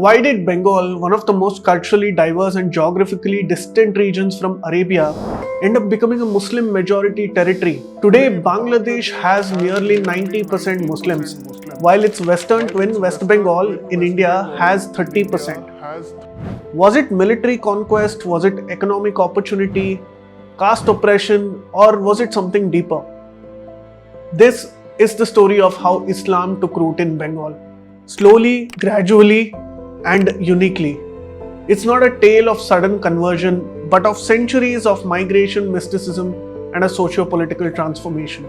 Why did Bengal, one of the most culturally diverse and geographically distant regions from Arabia, end up becoming a Muslim majority territory? Today, Bangladesh has nearly 90% Muslims, while its western twin West Bengal in India has 30%. Was it military conquest? Was it economic opportunity, caste oppression, or was it something deeper? This is the story of how Islam took root in Bengal. Slowly, gradually, and uniquely. It's not a tale of sudden conversion, but of centuries of migration, mysticism, and a socio-political transformation.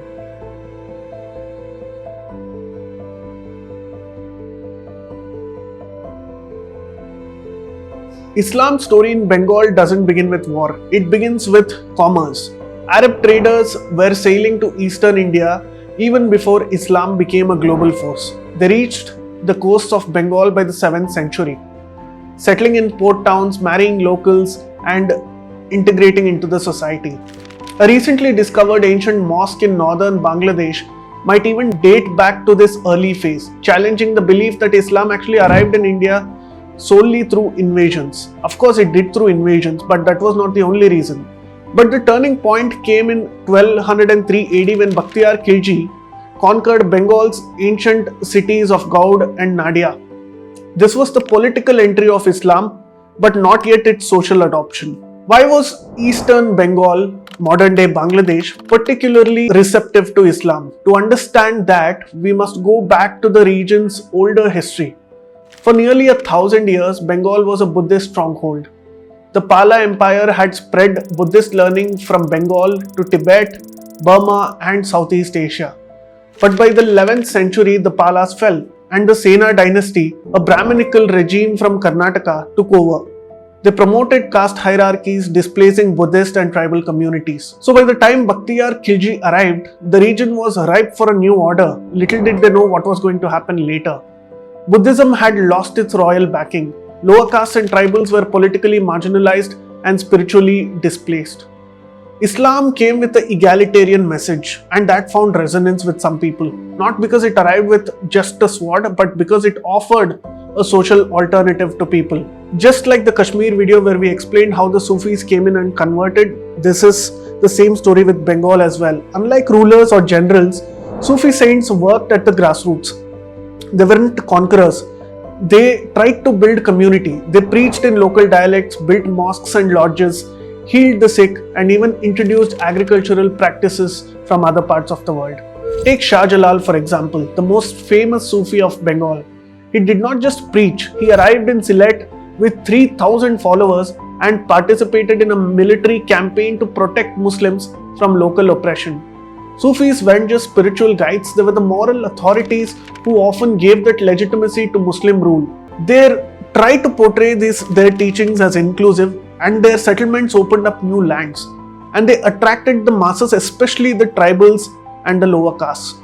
Islam's story in Bengal doesn't begin with war. It begins with commerce. Arab traders were sailing to eastern India even before Islam became a global force. They reached the coasts of Bengal by the 7th century, settling in port towns, marrying locals, and integrating into the society. A recently discovered ancient mosque in northern Bangladesh might even date back to this early phase, challenging the belief that Islam actually arrived in India solely through invasions. Of course, it did through invasions, but that was not the only reason. But the turning point came in 1203 AD when Bakhtiyar Khilji conquered Bengal's ancient cities of Godh and Nadia. This was the political entry of Islam, but not yet its social adoption. Why was eastern Bengal, modern day Bangladesh, particularly receptive to Islam? To understand that, we must go back to the region's older history. For nearly 1,000 years, Bengal was a Buddhist stronghold. The Pala Empire had spread Buddhist learning from Bengal to Tibet, Burma, and Southeast Asia. But by the 11th century, the Palas fell, and the Sena dynasty, a Brahminical regime from Karnataka, took over. They promoted caste hierarchies, displacing Buddhist and tribal communities. So by the time Bakhtiyar Khilji arrived, the region was ripe for a new order. Little did they know what was going to happen later. Buddhism had lost its royal backing. Lower castes and tribals were politically marginalized and spiritually displaced. Islam came with an egalitarian message, and that found resonance with some people. Not because it arrived with just a sword, but because it offered a social alternative to people. Just like the Kashmir video where we explained how the Sufis came in and converted, this is the same story with Bengal as well. Unlike rulers or generals, Sufi saints worked at the grassroots. They weren't conquerors. They tried to build community. They preached in local dialects, built mosques and lodges, healed the sick, and even introduced agricultural practices from other parts of the world. Take Shah Jalal for example, the most famous Sufi of Bengal. He did not just preach, he arrived in Sylhet with 3,000 followers and participated in a military campaign to protect Muslims from local oppression. Sufis weren't just spiritual guides, they were the moral authorities who often gave that legitimacy to Muslim rule. They tried to portray their teachings as inclusive, and their settlements opened up new lands. And they attracted the masses, especially the tribals and the lower castes.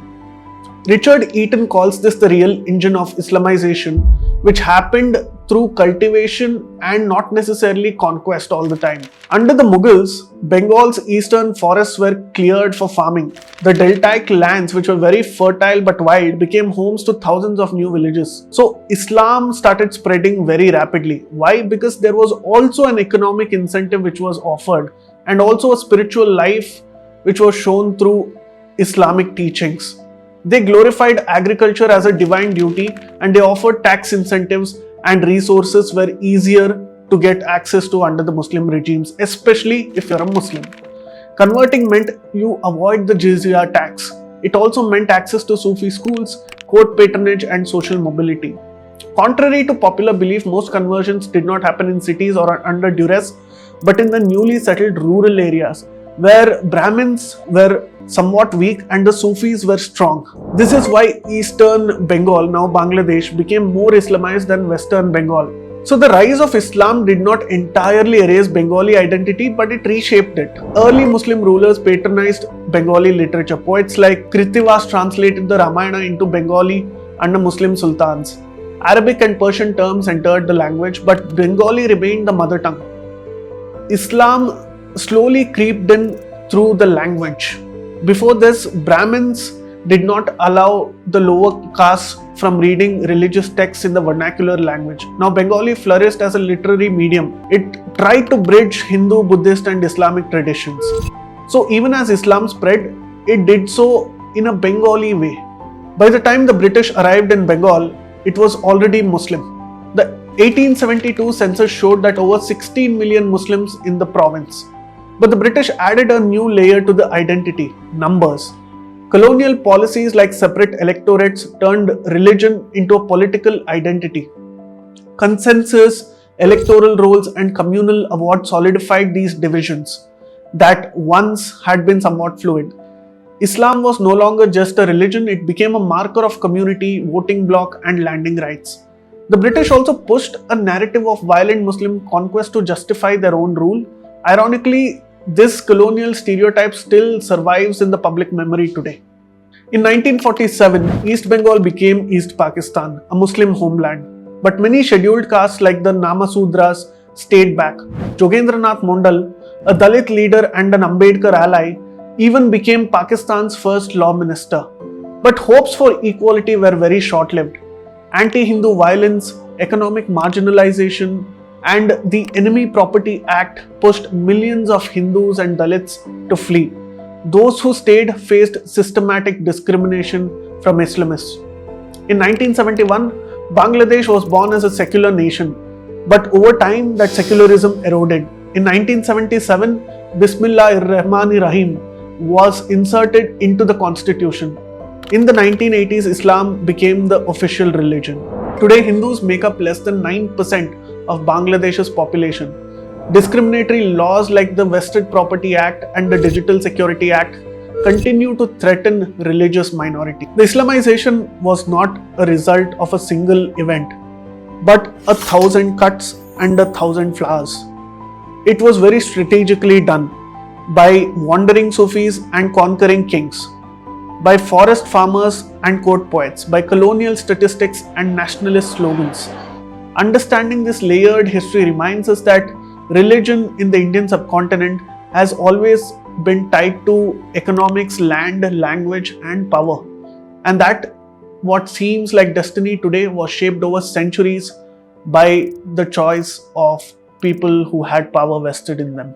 Richard Eaton calls this the real engine of Islamization, which happened through cultivation and not necessarily conquest all the time. Under the Mughals, Bengal's eastern forests were cleared for farming. The deltaic lands, which were very fertile but wild, became homes to thousands of new villages. So Islam started spreading very rapidly. Why? Because there was also an economic incentive which was offered, and also a spiritual life which was shown through Islamic teachings. They glorified agriculture as a divine duty, and they offered tax incentives, and resources were easier to get access to under the Muslim regimes, especially if you're a Muslim. Converting meant you avoid the jizya tax. It also meant access to Sufi schools, court patronage, and social mobility. Contrary to popular belief, most conversions did not happen in cities or under duress, but in the newly settled rural areas, where Brahmins were somewhat weak and the Sufis were strong. This is why eastern Bengal, now Bangladesh, became more Islamized than western Bengal. So the rise of Islam did not entirely erase Bengali identity, but it reshaped it. Early Muslim rulers patronized Bengali literature. Poets like Krittivas translated the Ramayana into Bengali under Muslim sultans. Arabic and Persian terms entered the language, but Bengali remained the mother tongue. Islam slowly creeped in through the language. Before this, Brahmins did not allow the lower castes from reading religious texts in the vernacular language. Now, Bengali flourished as a literary medium. It tried to bridge Hindu, Buddhist, and Islamic traditions. So, even as Islam spread, it did so in a Bengali way. By the time the British arrived in Bengal, it was already Muslim. The 1872 census showed that over 16 million Muslims in the province. But the British added a new layer to the identity: numbers. Colonial policies like separate electorates turned religion into a political identity. Consensus, electoral rolls, and communal awards solidified these divisions that once had been somewhat fluid. Islam was no longer just a religion, it became a marker of community, voting bloc, and landing rights. The British also pushed a narrative of violent Muslim conquest to justify their own rule. Ironically, this colonial stereotype still survives in the public memory today. In 1947, East Bengal became East Pakistan, a Muslim homeland. But many scheduled castes like the Namasudras stayed back. Jogendranath Mondal, a Dalit leader and an Ambedkar ally, even became Pakistan's first law minister. But hopes for equality were very short-lived. Anti-Hindu violence, economic marginalization, and the Enemy Property Act pushed millions of Hindus and Dalits to flee. Those who stayed faced systematic discrimination from Islamists. In 1971, Bangladesh was born as a secular nation, but over time that secularism eroded. In 1977, Bismillahir-Rahmanir-Rahim was inserted into the constitution. In the 1980s, Islam became the official religion. Today, Hindus make up less than 9% of Bangladesh's population. Discriminatory laws like the Vested Property Act and the Digital Security Act continue to threaten religious minorities. The Islamization was not a result of a single event, but 1,000 cuts and 1,000 flowers. It was very strategically done by wandering Sufis and conquering kings, by forest farmers and court poets, by colonial statistics and nationalist slogans. Understanding this layered history reminds us that religion in the Indian subcontinent has always been tied to economics, land, language, and power. And that what seems like destiny today was shaped over centuries by the choice of people who had power vested in them.